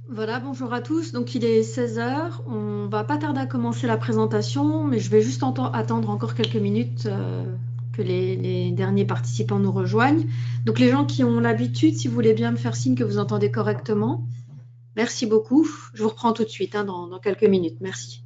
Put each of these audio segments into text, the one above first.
Voilà, bonjour à tous. Donc il est 16 heures. On va pas tarder à commencer la présentation, mais je vais juste attendre encore quelques minutes que les derniers participants nous rejoignent. Donc les gens qui ont l'habitude, si vous voulez bien me faire signe que vous entendez correctement. Merci beaucoup. Je vous reprends tout de suite hein, dans quelques minutes. Merci.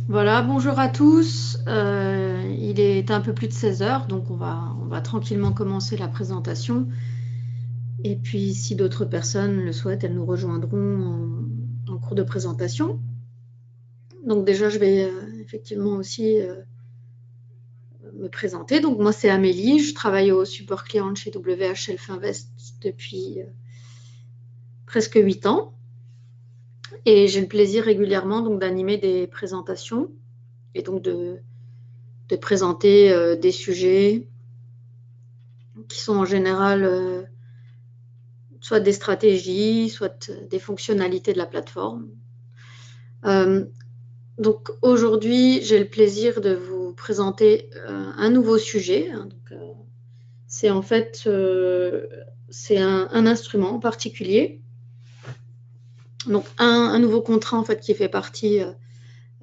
Voilà, bonjour à tous. Il est un peu plus de 16 heures, donc on va tranquillement commencer la présentation. Et puis, si d'autres personnes le souhaitent, elles nous rejoindront en cours de présentation. Donc déjà, je vais effectivement aussi me présenter. Donc moi, c'est Amélie, je travaille au support client chez WHL Finvest depuis presque 8 ans. Et j'ai le plaisir régulièrement donc d'animer des présentations et donc de présenter des sujets qui sont en général soit des stratégies, soit des fonctionnalités de la plateforme. Donc aujourd'hui, j'ai le plaisir de vous présenter un nouveau sujet. C'est en fait c'est un instrument en particulier. Donc un nouveau contrat en fait qui fait partie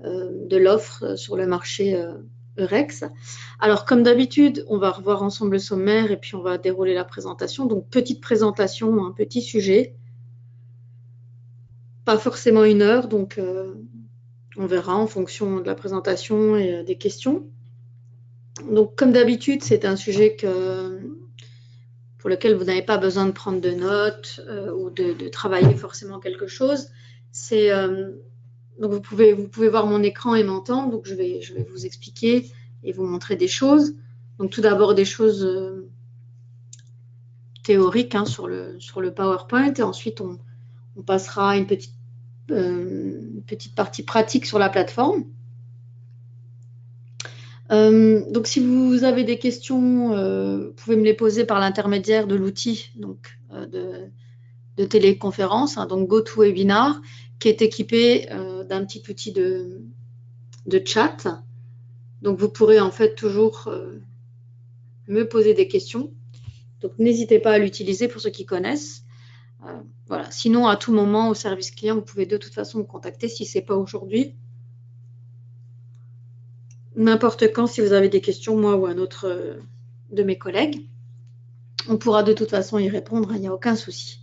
de l'offre sur le marché Eurex. Alors comme d'habitude, on va revoir ensemble le sommaire et puis on va dérouler la présentation. Donc petite présentation, un petit sujet, pas forcément 1 heure, donc on verra en fonction de la présentation et des questions. Donc comme d'habitude, c'est un sujet pour lequel vous n'avez pas besoin de prendre de notes ou de travailler forcément quelque chose. Donc vous pouvez voir mon écran et m'entendre. Donc je vais vous expliquer et vous montrer des choses. Donc tout d'abord des choses théoriques hein, sur le PowerPoint et ensuite on passera à une petite partie pratique sur la plateforme. Donc si vous avez des questions, vous pouvez me les poser par l'intermédiaire de l'outil de de téléconférence, hein, donc GoToWebinar, qui est équipé d'un petit outil de chat. Donc, vous pourrez en fait toujours me poser des questions. Donc, n'hésitez pas à l'utiliser pour ceux qui connaissent. Voilà. Sinon, à tout moment, au service client, vous pouvez de toute façon me contacter si ce n'est pas aujourd'hui. N'importe quand, si vous avez des questions, moi ou un autre de mes collègues. On pourra de toute façon y répondre, il n'y a aucun souci.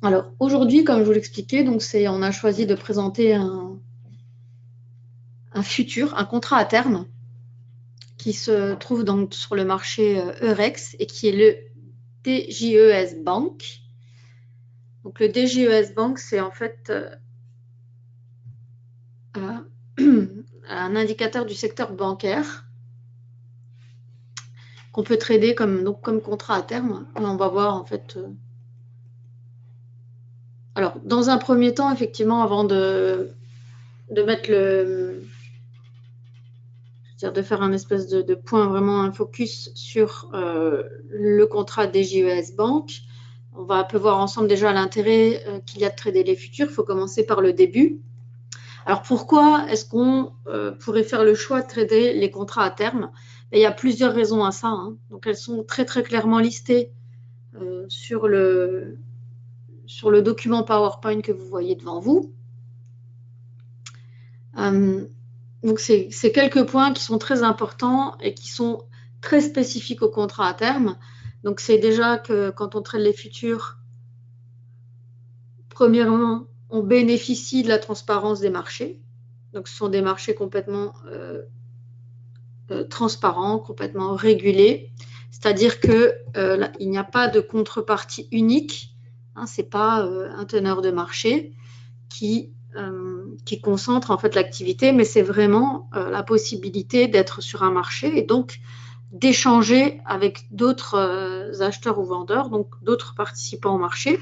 Alors, aujourd'hui, comme je vous l'expliquais, on a choisi de présenter un futur, un contrat à terme qui se trouve donc sur le marché Eurex et qui est le DJES Bank. Donc, le DJES Bank, c'est en fait un indicateur du secteur bancaire qu'on peut trader comme contrat à terme. On va voir en fait. Alors, dans un premier temps, effectivement, avant de mettre de faire un espèce de point, vraiment un focus sur le contrat DJES Bank, on va un peu voir ensemble déjà l'intérêt qu'il y a de trader les futurs. Il faut commencer par le début. Alors, pourquoi est-ce qu'on pourrait faire le choix de trader les contrats à terme? Et il y a plusieurs raisons à ça. Hein. Donc, elles sont très, très clairement listées sur le document PowerPoint que vous voyez devant vous. Donc, c'est quelques points qui sont très importants et qui sont très spécifiques au contrat à terme. Donc, c'est déjà que quand on trade les futurs, premièrement, on bénéficie de la transparence des marchés. Donc, ce sont des marchés complètement transparents, complètement régulés. C'est-à-dire qu'il n'y a pas de contrepartie unique. Hein, ce n'est pas un teneur de marché qui concentre en fait l'activité, mais c'est vraiment la possibilité d'être sur un marché et donc d'échanger avec d'autres acheteurs ou vendeurs, donc d'autres participants au marché.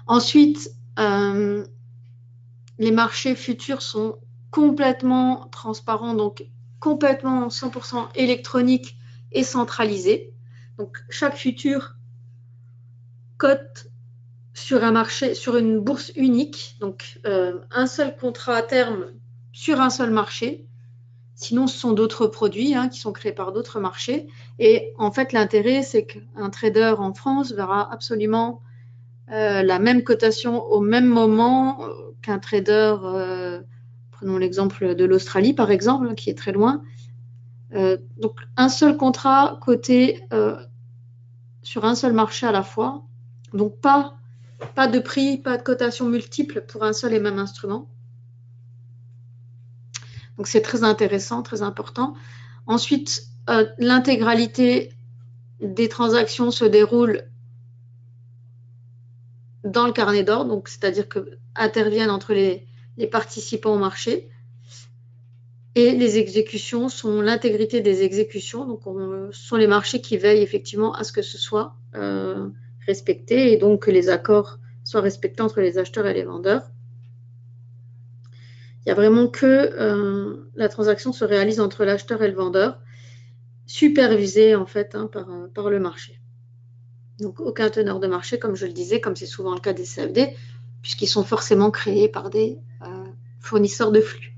Ensuite, les marchés futurs sont complètement transparents, donc complètement 100% électronique et centralisé. Donc, chaque futur cote sur un marché, sur une bourse unique, donc un seul contrat à terme sur un seul marché. Sinon, ce sont d'autres produits qui sont créés par d'autres marchés. Et en fait, l'intérêt, c'est qu'un trader en France verra absolument la même cotation au même moment qu'un trader, prenons l'exemple de l'Australie par exemple, qui est très loin. Donc un seul contrat coté sur un seul marché à la fois. Donc pas de prix, pas de cotation multiple pour un seul et même instrument. Donc c'est très intéressant, très important. Ensuite, l'intégralité des transactions se déroule dans le carnet d'ordre, donc c'est-à-dire que interviennent entre les participants au marché. Et les exécutions sont l'intégrité des exécutions. Donc, ce sont les marchés qui veillent effectivement à ce que ce soit respecté et donc que les accords soient respectés entre les acheteurs et les vendeurs. Il n'y a vraiment que la transaction se réalise entre l'acheteur et le vendeur, supervisée en fait par le marché. Donc, aucun teneur de marché, comme je le disais, comme c'est souvent le cas des CFD, puisqu'ils sont forcément créés par des fournisseurs de flux.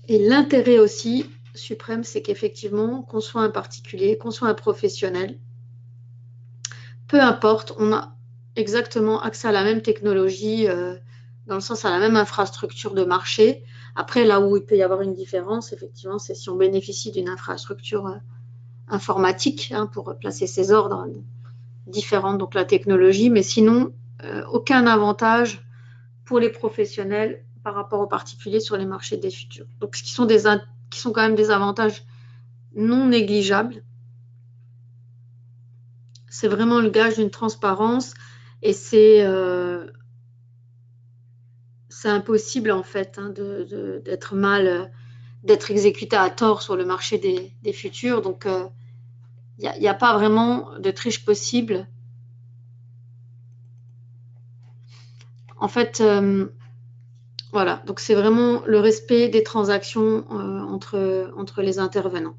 Et l'intérêt aussi suprême, c'est qu'effectivement, qu'on soit un particulier, qu'on soit un professionnel, peu importe, on a exactement accès à la même technologie, dans le sens à la même infrastructure de marché. Après, là où il peut y avoir une différence, effectivement, c'est si on bénéficie d'une infrastructure informatique pour placer ses ordres différentes, donc la technologie, mais sinon, aucun avantage pour les professionnels par rapport aux particuliers sur les marchés des futurs. Donc, ce qui sont quand même des avantages non négligeables. C'est vraiment le gage d'une transparence et c'est impossible en fait d'être exécuté à tort sur le marché des futurs. Donc, il n'y a pas vraiment de triche possible. En fait, voilà, donc c'est vraiment le respect des transactions entre les intervenants.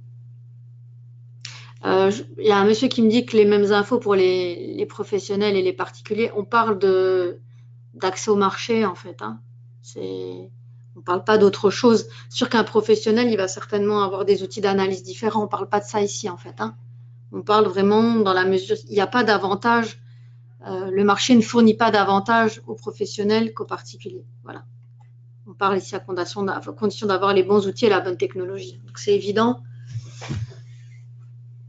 Il y a un monsieur qui me dit que les mêmes infos pour les professionnels et les particuliers, on parle d'accès au marché en fait. Hein. On ne parle pas d'autre chose. C'est sûr qu'un professionnel, il va certainement avoir des outils d'analyse différents. On ne parle pas de ça ici en fait. Hein. On parle vraiment dans la mesure, il n'y a pas d'avantage. Le marché ne fournit pas d'avantage aux professionnels qu'aux particuliers. Voilà. On parle ici à condition d'avoir les bons outils et la bonne technologie. Donc c'est évident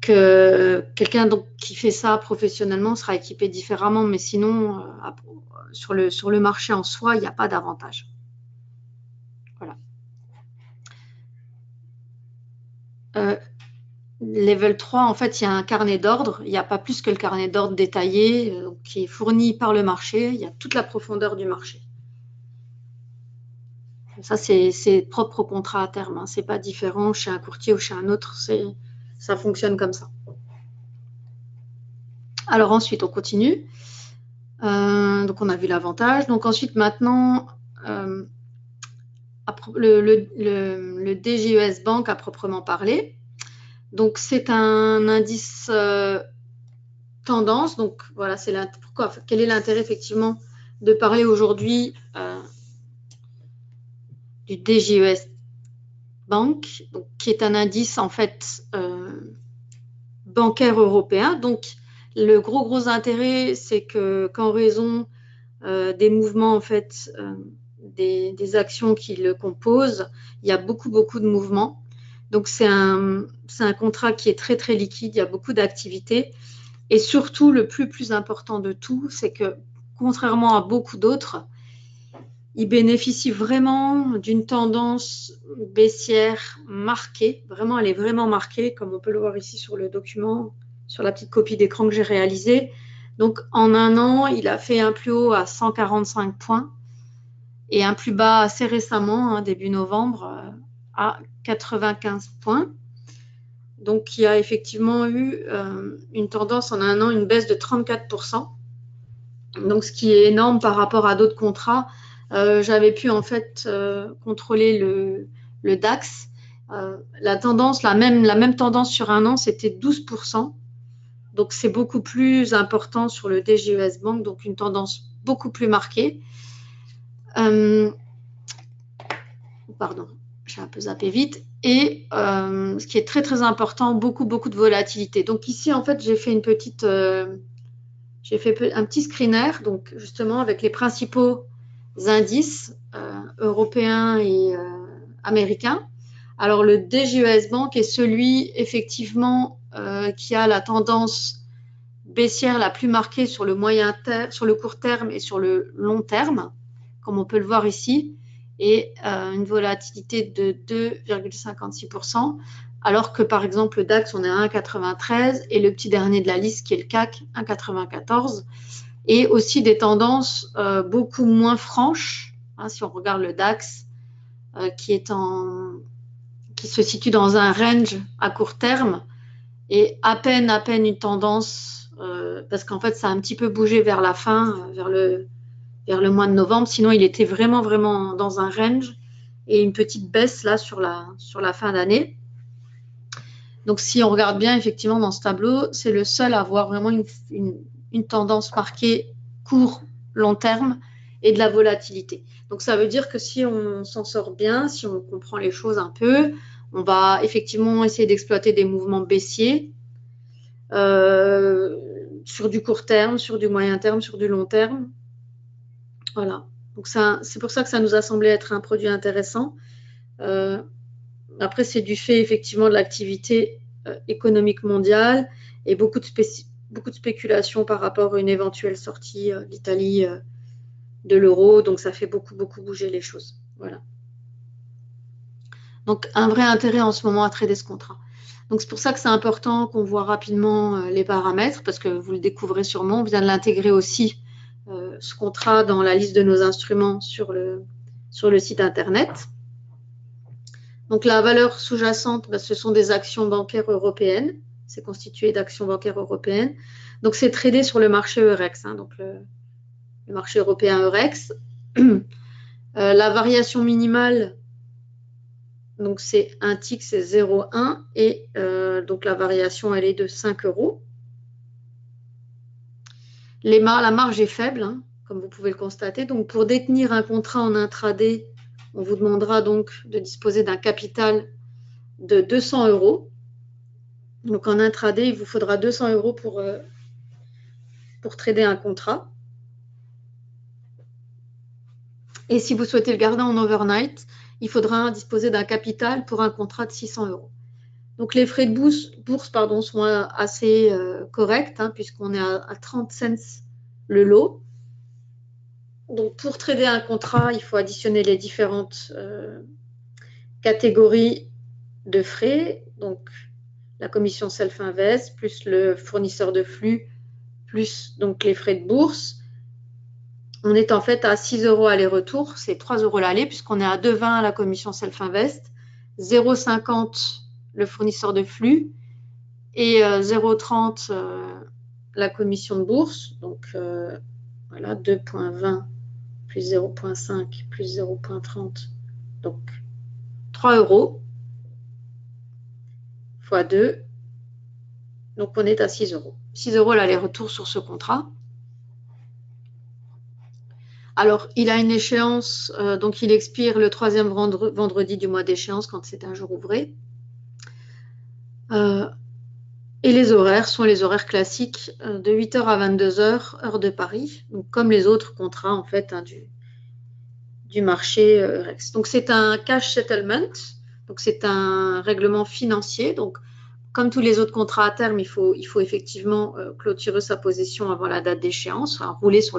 que quelqu'un qui fait ça professionnellement sera équipé différemment, mais sinon, sur le marché en soi, il n'y a pas d'avantage. Voilà. Level 3, en fait, il y a un carnet d'ordre. Il n'y a pas plus que le carnet d'ordre détaillé qui est fourni par le marché. Il y a toute la profondeur du marché. Ça, c'est propre au contrat à terme. Hein. Ce n'est pas différent chez un courtier ou chez un autre. Ça fonctionne comme ça. Alors ensuite, on continue. Donc, on a vu l'avantage. Donc ensuite, maintenant, le DGES Bank à proprement parler. Donc, c'est un indice tendance. Donc, voilà, pourquoi. Quel est l'intérêt, effectivement, de parler aujourd'hui du DGES Bank, donc, qui est un indice, en fait, bancaire européen. Donc, le gros intérêt, c'est qu'en raison des mouvements, en fait, des actions qui le composent, il y a beaucoup de mouvements. Donc, c'est un contrat qui est très liquide, il y a beaucoup d'activités. Et surtout, le plus important de tout, c'est que, contrairement à beaucoup d'autres, il bénéficie vraiment d'une tendance baissière marquée. Vraiment, elle est vraiment marquée, comme on peut le voir ici sur le document, sur la petite copie d'écran que j'ai réalisée. Donc, en un an, il a fait un plus haut à 145 points et un plus bas assez récemment, hein, début novembre, à 95 points. Donc, il y a effectivement eu une tendance en un an, une baisse de 34%. Donc, ce qui est énorme par rapport à d'autres contrats. J'avais pu en fait contrôler le DAX. La tendance, la même tendance sur un an, c'était 12%. Donc, c'est beaucoup plus important sur le DGES Bank, donc une tendance beaucoup plus marquée. Pardon, j'ai un peu zappé vite. Et ce qui est très important, beaucoup de volatilité. Donc ici, en fait, j'ai fait un petit screener, donc justement avec les principaux indices européens et américains. Alors le DGES Bank est celui effectivement qui a la tendance baissière la plus marquée sur le sur le court terme et sur le long terme, comme on peut le voir ici, et une volatilité de 2,56%, alors que par exemple le DAX, on est à 1,93 et le petit dernier de la liste qui est le CAC, 1,94, et aussi des tendances beaucoup moins franches, hein, si on regarde le DAX qui se situe dans un range à court terme et à peine une tendance parce qu'en fait ça a un petit peu bougé vers la fin, vers le mois de novembre, sinon il était vraiment dans un range et une petite baisse là sur la fin d'année. Donc si on regarde bien effectivement dans ce tableau, c'est le seul à avoir vraiment une tendance marquée court, long terme et de la volatilité. Donc ça veut dire que si on s'en sort bien, si on comprend les choses un peu, on va effectivement essayer d'exploiter des mouvements baissiers sur du court terme, sur du moyen terme, sur du long terme. Voilà. Donc c'est pour ça que ça nous a semblé être un produit intéressant. Après, c'est du fait effectivement de l'activité économique mondiale et beaucoup de spéculation par rapport à une éventuelle sortie d'Italie de l'euro. Donc ça fait beaucoup bouger les choses. Voilà. Donc un vrai intérêt en ce moment à trader ce contrat. Donc c'est pour ça que c'est important qu'on voit rapidement les paramètres, parce que vous le découvrez sûrement, on vient de l'intégrer aussi, ce contrat, dans la liste de nos instruments sur le site internet. Donc la valeur sous-jacente, ce sont des actions bancaires européennes, c'est constitué d'actions bancaires européennes. Donc c'est tradé sur le marché Eurex, hein, donc le marché européen Eurex. La variation minimale Donc, c'est un tick, c'est 0,1 et donc la variation, elle est de 5 euros. La marge est faible, hein, comme vous pouvez le constater. Donc, pour détenir un contrat en intraday, on vous demandera donc de disposer d'un capital de 200 euros. Donc, en intraday, il vous faudra 200 euros pour trader un contrat. Et si vous souhaitez le garder en overnight, il faudra disposer d'un capital pour un contrat de 600 euros. Donc, les frais de bourse sont assez corrects, hein, puisqu'on est à 30 cents le lot. Donc, pour trader un contrat, il faut additionner les différentes catégories de frais. Donc, la commission self-invest, plus le fournisseur de flux, plus donc les frais de bourse. On est en fait à 6 euros aller-retour, c'est 3 euros l'aller, puisqu'on est à 2,20 la commission self-invest, 0,50 le fournisseur de flux et 0,30 la commission de bourse. Donc, voilà, 2,20 plus 0,5 plus 0,30, donc 3 euros fois 2, donc on est à 6 euros. 6 euros l'aller-retour sur ce contrat. Alors, il a une échéance, donc il expire le 3e vendredi du mois d'échéance quand c'est un jour ouvré. Et les horaires sont les horaires classiques de 8h à 22h, heure de Paris, donc comme les autres contrats en fait, hein, du marché Rex. Donc c'est un cash settlement, donc c'est un règlement financier. Donc comme tous les autres contrats à terme, il faut effectivement clôturer sa position avant la date d'échéance, enfin, rouler sur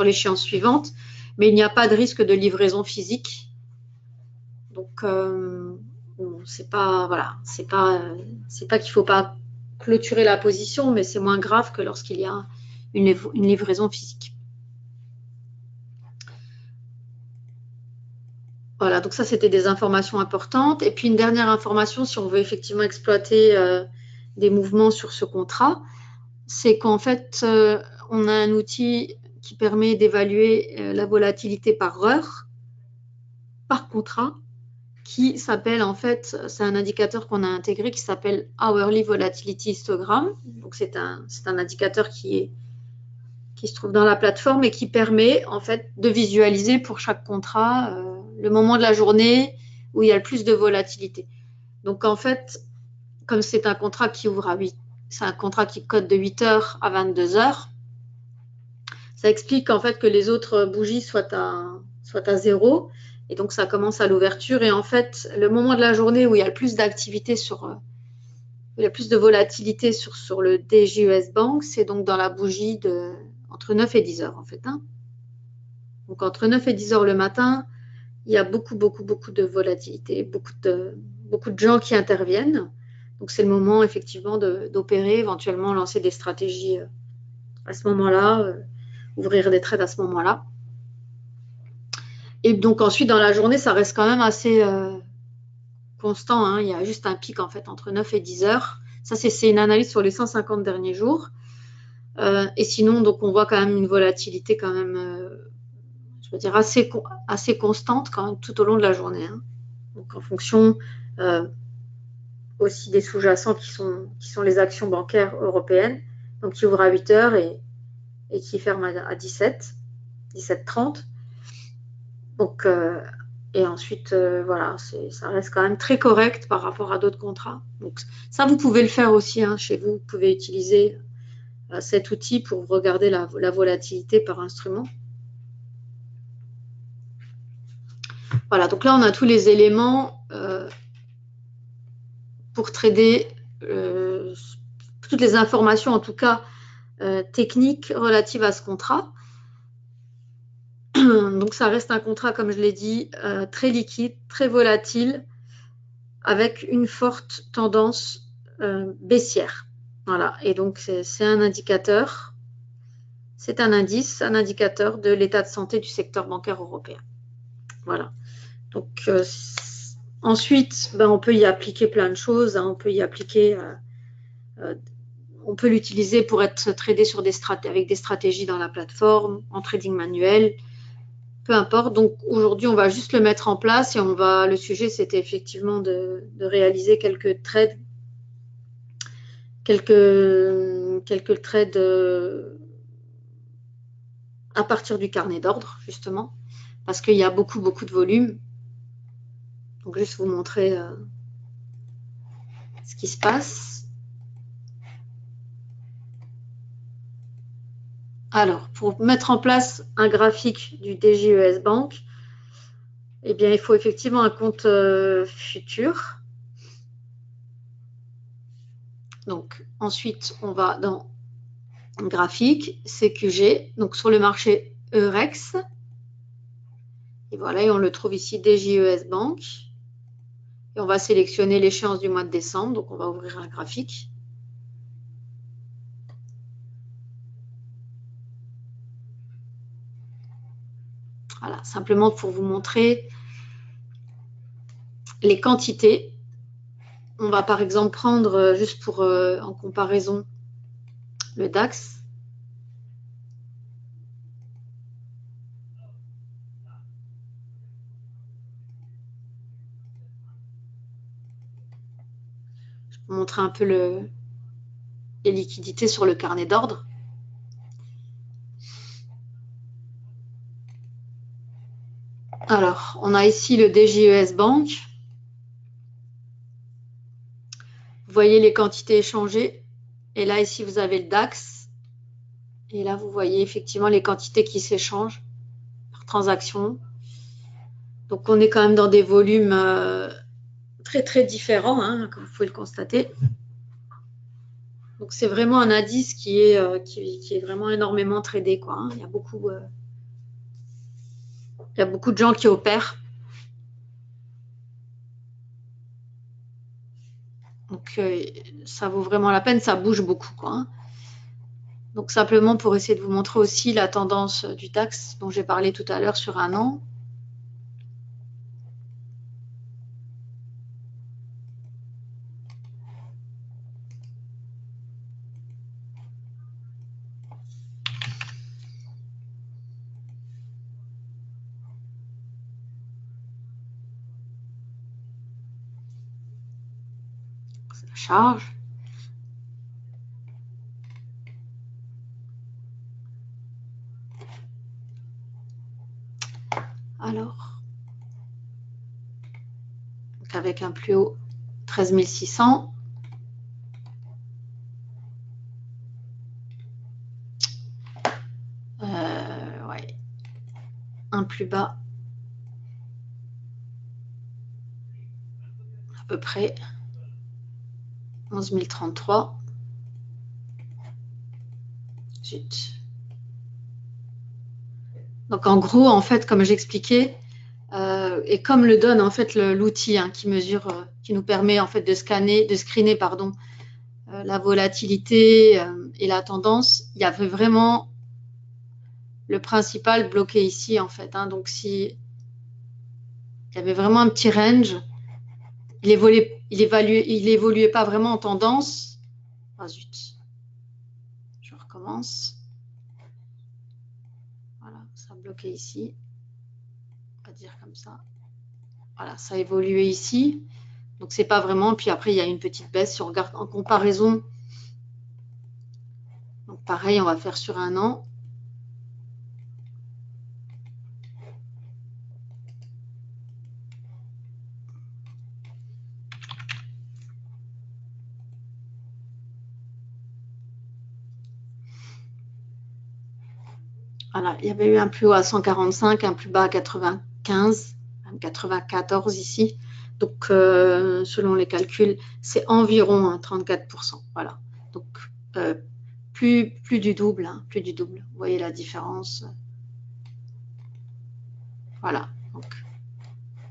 l'échéance suivante, mais il n'y a pas de risque de livraison physique. Donc c'est pas qu'il faut pas clôturer la position, mais c'est moins grave que lorsqu'il y a une livraison physique. Voilà, donc ça, c'était des informations importantes. Et puis, une dernière information, si on veut effectivement exploiter des mouvements sur ce contrat, c'est qu'en fait, on a un outil qui permet d'évaluer la volatilité par heure, par contrat, qui s'appelle, en fait, c'est un indicateur qu'on a intégré qui s'appelle Hourly Volatility Histogram. Donc, c'est un indicateur qui se trouve dans la plateforme et qui permet, en fait, de visualiser pour chaque contrat le moment de la journée où il y a le plus de volatilité. Donc, en fait, comme c'est un contrat qui ouvre à 8, c'est un contrat qui code de 8h à 22h, ça explique, en fait, que les autres bougies soient à 0. Et donc, ça commence à l'ouverture. Et en fait, le moment de la journée où il y a le plus d'activité il y a plus de volatilité sur le DJUS Bank, c'est donc dans la bougie entre 9 et 10 heures, en fait. Hein. Donc, entre 9 et 10 heures le matin, il y a beaucoup de volatilité, beaucoup de gens qui interviennent. Donc, c'est le moment, effectivement, d'opérer, éventuellement lancer des stratégies à ce moment-là, ouvrir des trades à ce moment-là. Et donc, ensuite, dans la journée, ça reste quand même assez constant. Hein. Il y a juste un pic, en fait, entre 9 et 10 heures. Ça, c'est une analyse sur les 150 derniers jours. Et sinon, donc, on voit quand même une volatilité quand même, je veux dire, assez constante quand même tout au long de la journée. Hein. Donc, en fonction aussi des sous-jacents qui sont les actions bancaires européennes, donc qui ouvrent à 8 heures et qui ferment à 17h30. Donc, et ensuite, voilà, ça reste quand même très correct par rapport à d'autres contrats. Donc, ça, vous pouvez le faire aussi hein, chez vous. Vous pouvez utiliser cet outil pour regarder la volatilité par instrument. Voilà, donc là, on a tous les éléments pour trader, toutes les informations, en tout cas, techniques relatives à ce contrat. Donc, ça reste un contrat, comme je l'ai dit, très liquide, très volatile, avec une forte tendance baissière. Voilà, et donc c'est un indicateur, c'est un indice, un indicateur de l'état de santé du secteur bancaire européen. Voilà. Donc ensuite, on peut y appliquer plein de choses. Hein. On peut y appliquer, on peut l'utiliser pour être tradé avec des stratégies dans la plateforme, en trading manuel. peu importe. Donc aujourd'hui, on va juste le mettre en place et le sujet, c'était effectivement de réaliser quelques trades, à partir du carnet d'ordre, justement, parce qu'il y a beaucoup de volume. Donc juste vous montrer ce qui se passe. Alors, pour mettre en place un graphique du DJES Bank, eh bien, il faut effectivement un compte futur. Donc, ensuite, on va dans graphique, CQG, donc sur le marché Eurex. Et voilà, et on le trouve ici, DJES Bank. Et on va sélectionner l'échéance du mois de décembre. Donc, on va ouvrir un graphique. Voilà, simplement pour vous montrer les quantités. On va par exemple prendre, juste pour en comparaison, le DAX. Je vais vous montrer un peu les liquidités sur le carnet d'ordre. Alors, on a ici le DJES Bank. Vous voyez les quantités échangées. Et là, ici, vous avez le DAX. Et là, vous voyez effectivement les quantités qui s'échangent par transaction. Donc, on est quand même dans des volumes très différents, hein, comme vous pouvez le constater. Donc, c'est vraiment un indice qui est vraiment énormément tradé, quoi, hein. Il y a beaucoup de gens qui opèrent. Donc, ça vaut vraiment la peine, ça bouge beaucoup, quoi, hein. Donc, simplement pour essayer de vous montrer aussi la tendance du DAX dont j'ai parlé tout à l'heure sur un an. Ça charge. Alors, donc avec un plus haut 13 600. Ouais. Un plus bas, à peu près 11 033. Zut. Donc en gros, en fait, comme j'expliquais, et comme le donne en fait l'outil hein, qui mesure, qui nous permet en fait de screener pardon, la volatilité et la tendance, il y avait vraiment le principal bloqué ici en fait, hein. Donc si il y avait vraiment un petit range, il évoluait pas vraiment en tendance. Ah zut, je recommence. Voilà, ça bloquait ici. On va dire comme ça. Voilà, ça a évolué ici. Donc c'est pas vraiment. Puis après, il y a une petite baisse si on regarde en comparaison. Donc pareil, on va faire sur un an. Voilà, il y avait eu un plus haut à 145, un plus bas à 95, même 94 ici. Donc, selon les calculs, c'est environ hein, 34%. Voilà. Donc, plus du double, hein, plus du double. Vous voyez la différence. Voilà. Donc,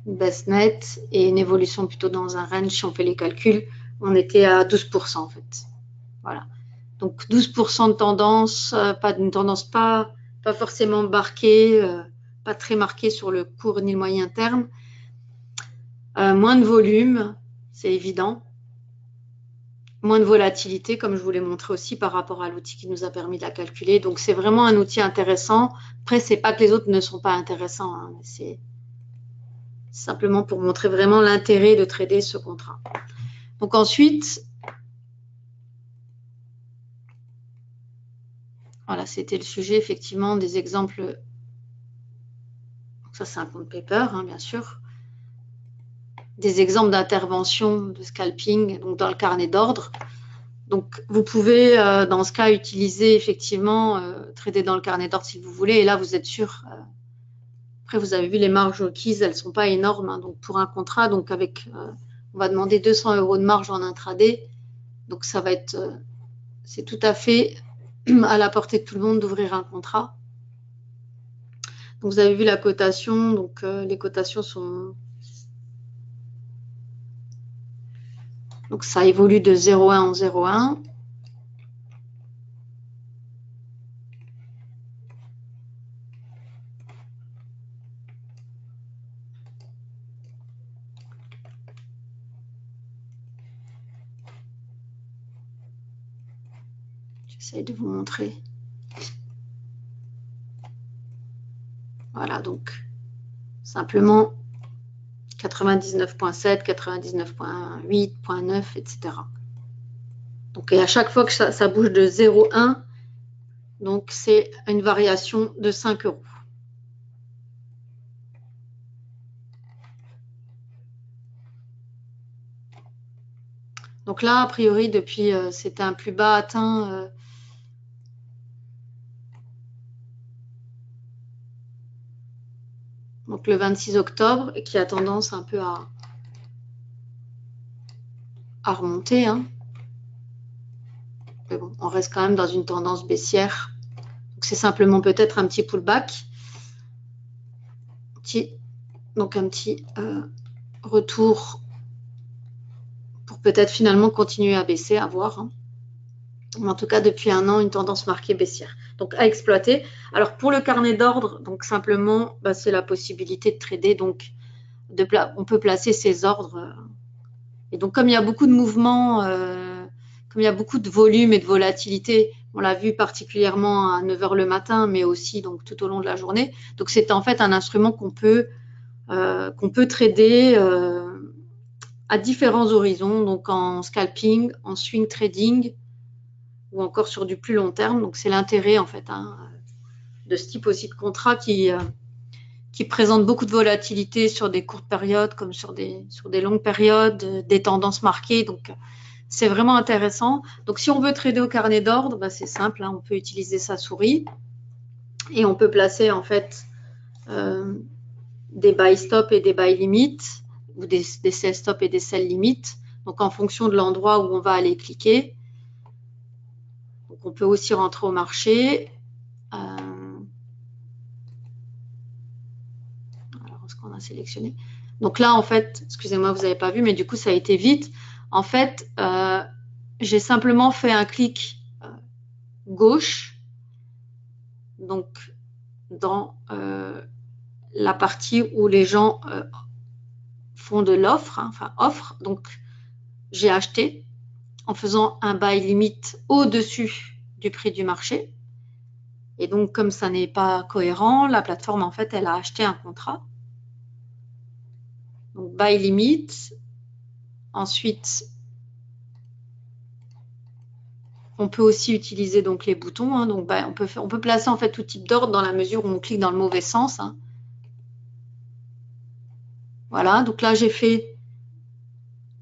une baisse nette et une évolution plutôt dans un range. Si on fait les calculs, on était à 12% en fait. Voilà. Donc, 12% de tendance, pas d'une tendance pas forcément marquée, pas très marquée sur le court ni le moyen terme. Moins de volume, c'est évident. moins de volatilité, comme je vous l'ai montré aussi par rapport à l'outil qui nous a permis de la calculer. Donc, c'est vraiment un outil intéressant. Après, c'est pas que les autres ne sont pas intéressants, hein, c'est simplement pour montrer vraiment l'intérêt de trader ce contrat. Donc ensuite, voilà, c'était le sujet effectivement des exemples. Ça, c'est un compte paper, hein, bien sûr. Des exemples d'intervention de scalping, donc dans le carnet d'ordre. Donc, vous pouvez, dans ce cas, utiliser effectivement, trader dans le carnet d'ordre si vous voulez. Et là, vous êtes sûr. Après, vous avez vu les marges requises, elles ne sont pas énormes. Hein, donc, pour un contrat, donc avec, on va demander 200 € de marge en intraday. Donc, ça va être, c'est tout à fait à la portée de tout le monde d'ouvrir un contrat. Donc, vous avez vu la cotation. Donc, les cotations sont... Donc, ça évolue de 0,1 en 0,1. J'essaie de vous montrer. Voilà, donc, simplement 99.7, 99.8, 0.9, etc. Donc, et à chaque fois que ça bouge de 0,1, donc c'est une variation de 5 €. Donc là, a priori, depuis, c'était un plus bas atteint. Donc le 26 octobre, et qui a tendance un peu à remonter. Hein. Mais bon, on reste quand même dans une tendance baissière. C'est simplement peut-être un petit pullback. Donc un petit retour pour peut-être finalement continuer à baisser, à voir. Hein. Mais en tout cas, depuis un an, une tendance marquée baissière. Donc à exploiter. Alors pour le carnet d'ordre, donc simplement, c'est la possibilité de trader. Donc on peut placer ses ordres. Et donc comme il y a beaucoup de mouvements, comme il y a beaucoup de volume et de volatilité, on l'a vu particulièrement à 9 h le matin, mais aussi donc tout au long de la journée. Donc c'est en fait un instrument qu'on peut trader à différents horizons, donc en scalping, en swing trading ou encore sur du plus long terme. Donc c'est l'intérêt en fait de ce type aussi de contrat qui présente beaucoup de volatilité sur des courtes périodes comme sur des longues périodes, des tendances marquées. Donc c'est vraiment intéressant. Donc si on veut trader au carnet d'ordre, c'est simple, hein, on peut utiliser sa souris et on peut placer en fait des buy stop et des buy limit ou des sell stop et des sell limit. Donc en fonction de l'endroit où on va aller cliquer. Donc on peut aussi rentrer au marché. Alors ce qu'on a sélectionné. Donc là en fait, excusez-moi, vous n'avez pas vu, mais du coup ça a été vite. En fait, j'ai simplement fait un clic gauche. Donc dans la partie où les gens font de l'offre, hein, enfin offre. Donc j'ai acheté en faisant un buy limite au-dessus du prix du marché. Et donc comme ça n'est pas cohérent, la plateforme en fait elle a acheté un contrat. Donc buy limite. Ensuite on peut aussi utiliser donc les boutons. Hein, donc on peut placer en fait tout type d'ordre dans la mesure où on clique dans le mauvais sens. Hein. Voilà, donc là j'ai fait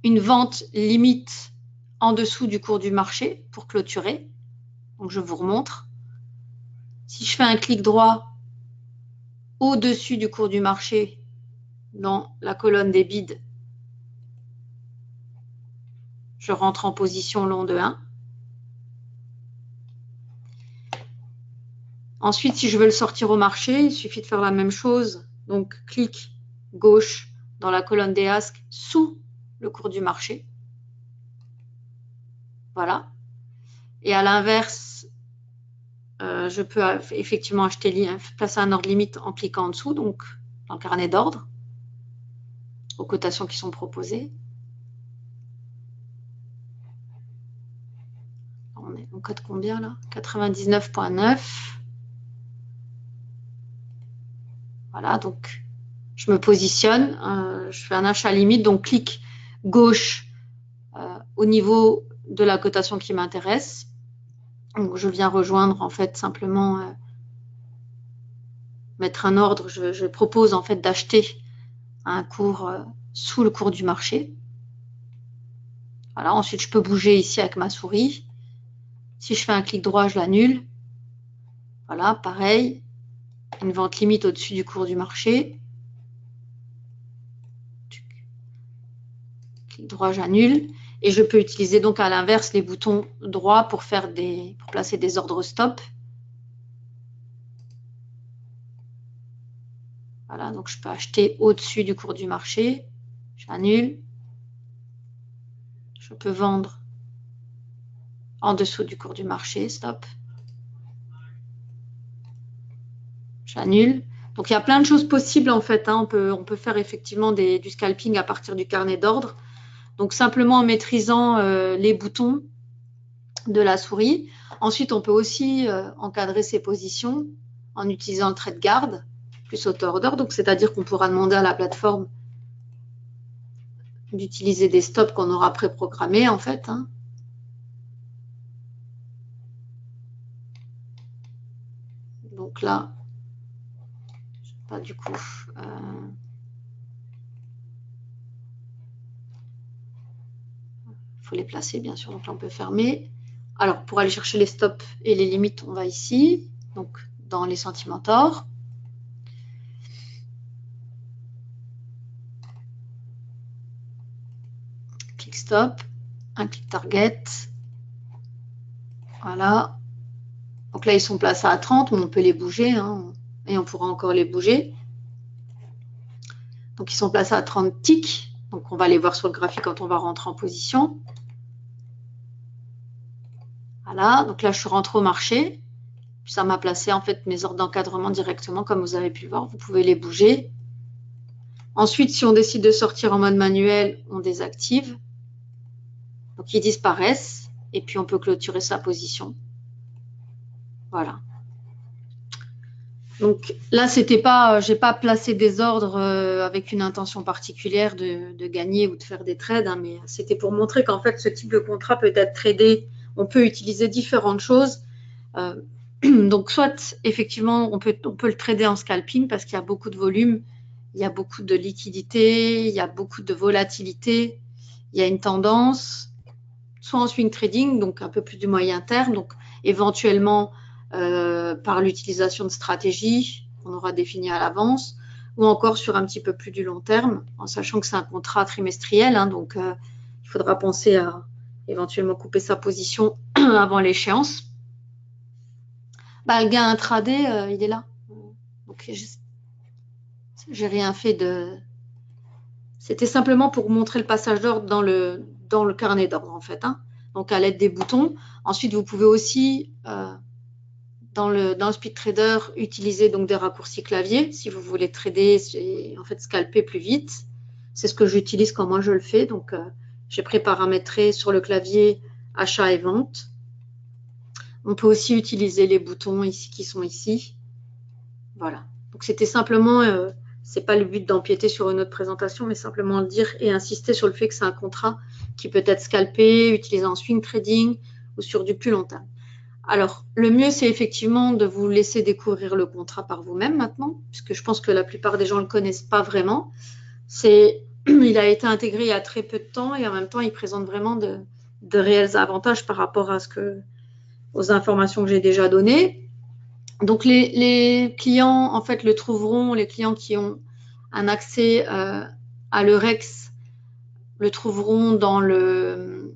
une vente limite en dessous du cours du marché pour clôturer. Donc je vous remontre. Si je fais un clic droit au-dessus du cours du marché dans la colonne des bids, je rentre en position long de 1. Ensuite, si je veux le sortir au marché, il suffit de faire la même chose. Donc, clic gauche dans la colonne des asks sous le cours du marché. Voilà. Et à l'inverse, je peux effectivement placer un ordre limite en cliquant en dessous, donc dans le carnet d'ordre, aux cotations qui sont proposées. code combien là? 99,9. Voilà, donc je me positionne, je fais un achat limite, donc clic gauche au niveau de la cotation qui m'intéresse. Donc je viens rejoindre en fait simplement mettre un ordre. Je propose en fait d'acheter un cours sous le cours du marché. Voilà, ensuite je peux bouger ici avec ma souris. Si je fais un clic droit, je l'annule. Voilà, pareil, une vente limite au-dessus du cours du marché. Clic droit, j'annule. Et je peux utiliser donc à l'inverse les boutons droits pour placer des ordres stop. Voilà, donc je peux acheter au-dessus du cours du marché. J'annule. Je peux vendre en dessous du cours du marché. Stop. J'annule. Donc il y a plein de choses possibles en fait. On peut faire effectivement du scalping à partir du carnet d'ordre. Donc simplement en maîtrisant les boutons de la souris. Ensuite, on peut aussi encadrer ses positions en utilisant le trait de garde plus auto-order. Donc c'est-à-dire qu'on pourra demander à la plateforme d'utiliser des stops qu'on aura préprogrammés en fait. Donc là, pas du coup. Faut les placer bien sûr. Donc là, on peut fermer. Alors pour aller chercher les stops et les limites, on va ici. Donc dans les Sentimentors. Clic stop, un clic target. Voilà. Donc là, ils sont placés à 30, mais on peut les bouger, et on pourra encore les bouger. Donc, ils sont placés à 30 ticks. Donc, on va les voir sur le graphique quand on va rentrer en position. Voilà. Donc là, je suis rentrée au marché. Puis ça m'a placé, en fait, mes ordres d'encadrement directement, comme vous avez pu le voir. Vous pouvez les bouger. Ensuite, si on décide de sortir en mode manuel, on désactive. Donc, ils disparaissent. Et puis, on peut clôturer sa position. Voilà. Donc là, j'ai pas placé des ordres avec une intention particulière de gagner ou de faire des trades, mais c'était pour montrer qu'en fait, ce type de contrat peut être tradé. On peut utiliser différentes choses. Donc soit effectivement, on peut le trader en scalping parce qu'il y a beaucoup de volume, il y a beaucoup de liquidité, il y a beaucoup de volatilité, il y a une tendance. Soit en swing trading, donc un peu plus du moyen terme, donc éventuellement par l'utilisation de stratégies qu'on aura définies à l'avance, ou encore sur un petit peu plus du long terme, en sachant que c'est un contrat trimestriel, donc il faudra penser à éventuellement couper sa position avant l'échéance. Le gain intraday, il est là. Donc j'ai rien fait de... C'était simplement pour montrer le passage d'ordre dans le carnet d'ordre, en fait. Donc, à l'aide des boutons. Ensuite, vous pouvez aussi, dans le Speed Trader, utiliser donc des raccourcis clavier si vous voulez trader et en fait scalper plus vite. C'est ce que j'utilise quand moi je le fais. Donc, j'ai préparamétré sur le clavier achat et vente. On peut aussi utiliser les boutons ici qui sont ici. Voilà. Donc, c'était simplement... c'est pas le but d'empiéter sur une autre présentation, mais simplement le dire et insister sur le fait que c'est un contrat qui peut être scalpé, utilisé en swing trading ou sur du plus long terme. Alors, le mieux, c'est effectivement de vous laisser découvrir le contrat par vous-même maintenant, puisque je pense que la plupart des gens ne le connaissent pas vraiment. Il a été intégré il y a très peu de temps et en même temps, il présente vraiment de réels avantages par rapport aux informations que j'ai déjà données. Donc, les clients, en fait, le trouveront, les clients qui ont un accès à l'Eurex le trouveront dans le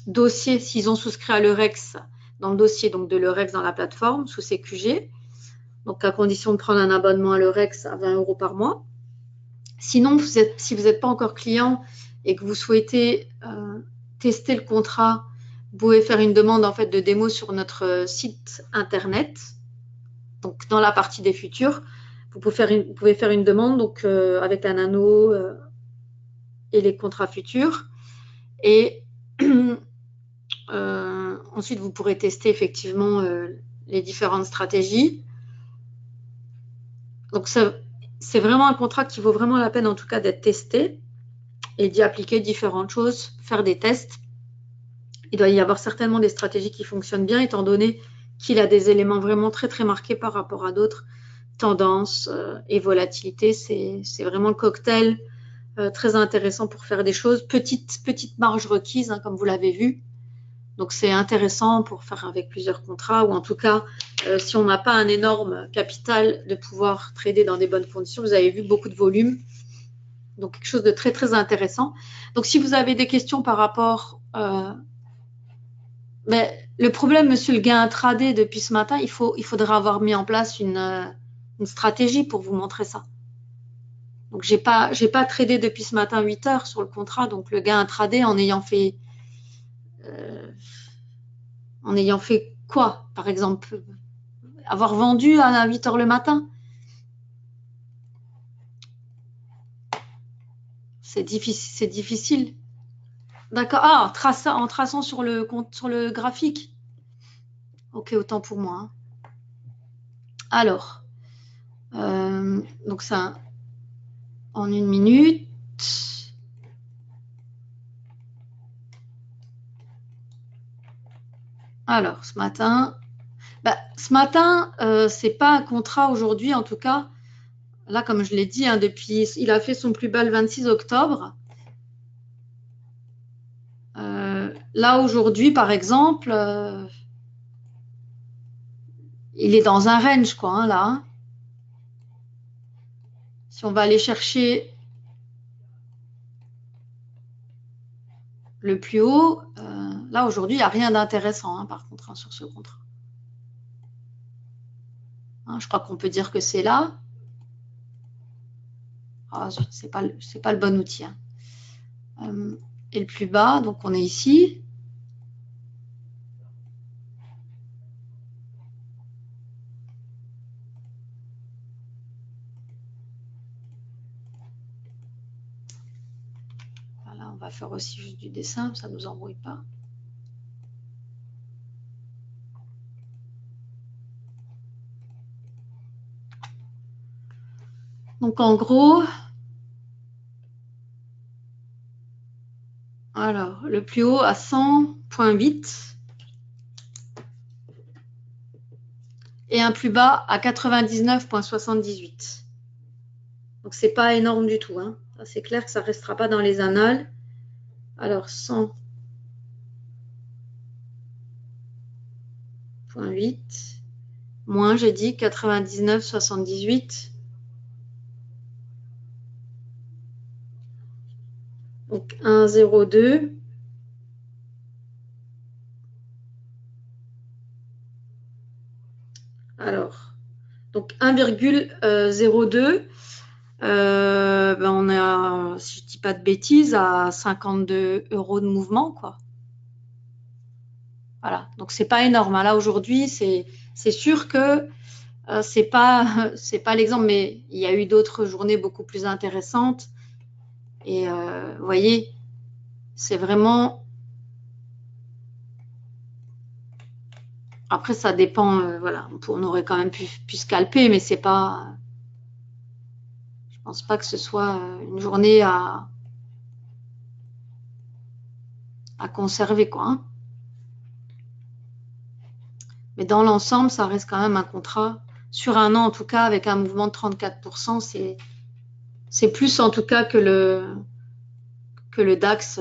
dossier, s'ils ont souscrit à l'Eurex, dans le dossier donc, de l'Eurex dans la plateforme, sous CQG. Donc, à condition de prendre un abonnement à l'Eurex à 20 € par mois. Sinon, si vous n'êtes pas encore client et que vous souhaitez tester le contrat, vous pouvez faire une demande en fait, de démo sur notre site internet. Donc, dans la partie des futurs, vous pouvez faire une demande donc, avec la nano et les contrats futurs. Et Ensuite, vous pourrez tester effectivement les différentes stratégies. Donc, c'est vraiment un contrat qui vaut vraiment la peine, en tout cas, d'être testé et d'y appliquer différentes choses, faire des tests. Il doit y avoir certainement des stratégies qui fonctionnent bien, étant donné qu'il a des éléments vraiment très, très marqués par rapport à d'autres. Tendance et volatilité, c'est vraiment le cocktail très intéressant pour faire des choses. Petite marge requise, hein, comme vous l'avez vu. Donc, c'est intéressant pour faire avec plusieurs contrats, ou en tout cas, si on n'a pas un énorme capital, de pouvoir trader dans des bonnes conditions. Vous avez vu beaucoup de volume. Donc, quelque chose de très, très intéressant. Donc, si vous avez des questions par rapport... le problème, monsieur le gain intraday, depuis ce matin, il faudra avoir mis en place une stratégie pour vous montrer ça. Donc, j'ai pas tradé depuis ce matin 8 heures sur le contrat. Donc, le gain intraday en ayant fait quoi, par exemple, avoir vendu à 8 heures le matin. C'est difficile. D'accord. Ah, en traçant sur le graphique. Ok, autant pour moi. Hein. Alors, donc ça, en 1 minute. Alors, ce matin, c'est pas un contrat aujourd'hui, en tout cas. Là, comme je l'ai dit, hein, il a fait son plus bas le 26 octobre. Là, aujourd'hui, par exemple, il est dans un range, quoi, hein, là. Hein. Si on va aller chercher le plus haut, là, aujourd'hui, il n'y a rien d'intéressant, hein, par contre, hein, sur ce contrat. Hein, je crois qu'on peut dire que c'est là. Ah, c'est pas le bon outil. Hein. Et le plus bas, donc on est ici. Voilà, on va faire aussi juste du dessin, ça ne nous embrouille pas. Donc en gros, alors le plus haut à 100,8 et un plus bas à 99,78. Donc c'est pas énorme du tout. Hein. C'est clair que ça ne restera pas dans les annales. Alors 100,8 moins, j'ai dit 99,78. Donc 1,02. Alors, donc 1,02. On est à, si je dis pas de bêtises, à 52 € de mouvement, quoi. Voilà, donc c'est pas énorme. Hein. Là aujourd'hui, c'est sûr que c'est pas l'exemple, mais il y a eu d'autres journées beaucoup plus intéressantes. Et vous voyez, c'est vraiment. Après, ça dépend. Voilà, on aurait quand même pu scalper, mais c'est pas. Je pense pas que ce soit une journée à conserver, quoi. Hein. Mais dans l'ensemble, ça reste quand même un contrat sur un an, en tout cas, avec un mouvement de 34%. C'est plus, en tout cas, que le DAX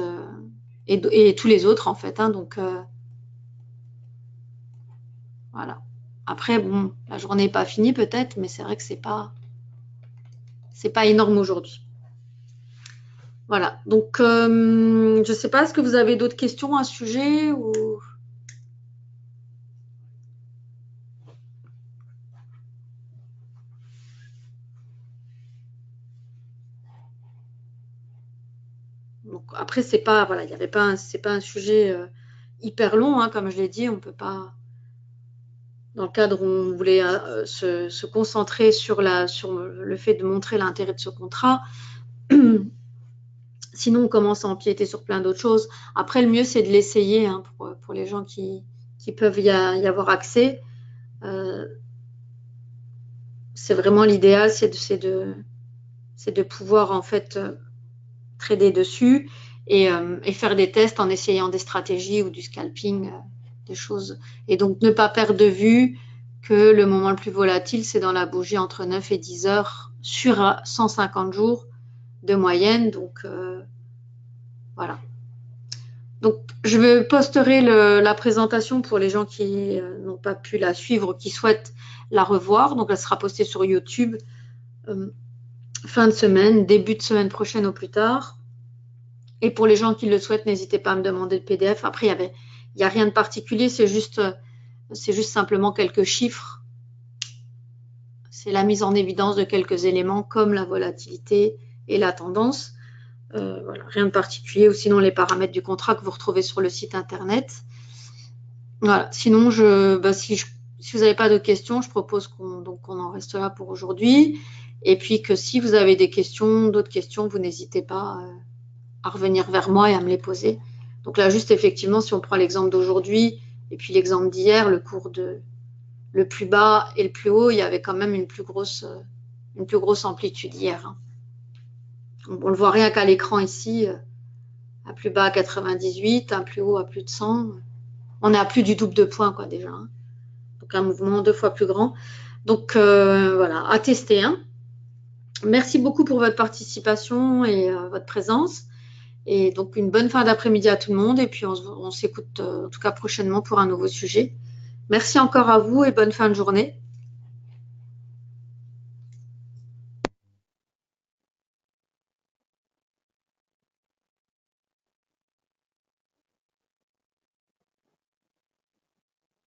et tous les autres, en fait. Hein, donc, voilà. Après, bon, la journée n'est pas finie, peut-être, mais c'est vrai que c'est pas énorme aujourd'hui. Voilà. Donc, je ne sais pas, est-ce que vous avez d'autres questions à ce sujet ou... Donc, après, c'est pas, voilà, il y avait pas, c'est pas un sujet hyper long, hein, comme je l'ai dit, on peut pas. Dans le cadre où on voulait se concentrer sur le fait de montrer l'intérêt de ce contrat. Sinon, on commence à empiéter sur plein d'autres choses. Après, le mieux, c'est de l'essayer hein, pour les gens qui peuvent y avoir accès. C'est vraiment l'idéal, c'est de pouvoir en fait trader dessus et faire des tests en essayant des stratégies ou du scalping, des choses. Et donc, ne pas perdre de vue que le moment le plus volatile, c'est dans la bougie entre 9 et 10 heures sur 150 jours de moyenne. Donc, voilà. Donc, je posterai la présentation pour les gens qui n'ont pas pu la suivre, qui souhaitent la revoir. Donc, elle sera postée sur YouTube fin de semaine, début de semaine prochaine au plus tard. Et pour les gens qui le souhaitent, n'hésitez pas à me demander le PDF. Après, il n'y a rien de particulier, c'est juste simplement quelques chiffres. C'est la mise en évidence de quelques éléments comme la volatilité et la tendance. Voilà, rien de particulier, ou sinon les paramètres du contrat que vous retrouvez sur le site internet. Voilà. Sinon, si vous n'avez pas de questions, je propose qu'on en reste là pour aujourd'hui. Et puis que si vous avez d'autres questions, vous n'hésitez pas à revenir vers moi et à me les poser. Donc là, juste effectivement, si on prend l'exemple d'aujourd'hui et puis l'exemple d'hier, le cours le plus bas et le plus haut, il y avait quand même une plus grosse amplitude hier. Hein. On le voit rien qu'à l'écran ici, un plus bas à 98, un plus haut à plus de 100. On est à plus du double de points quoi déjà. Hein. Donc un mouvement 2 fois plus grand. Donc voilà, à tester. Hein. Merci beaucoup pour votre participation et votre présence. Et donc une bonne fin d'après-midi à tout le monde. Et puis on s'écoute en tout cas prochainement pour un nouveau sujet. Merci encore à vous et bonne fin de journée.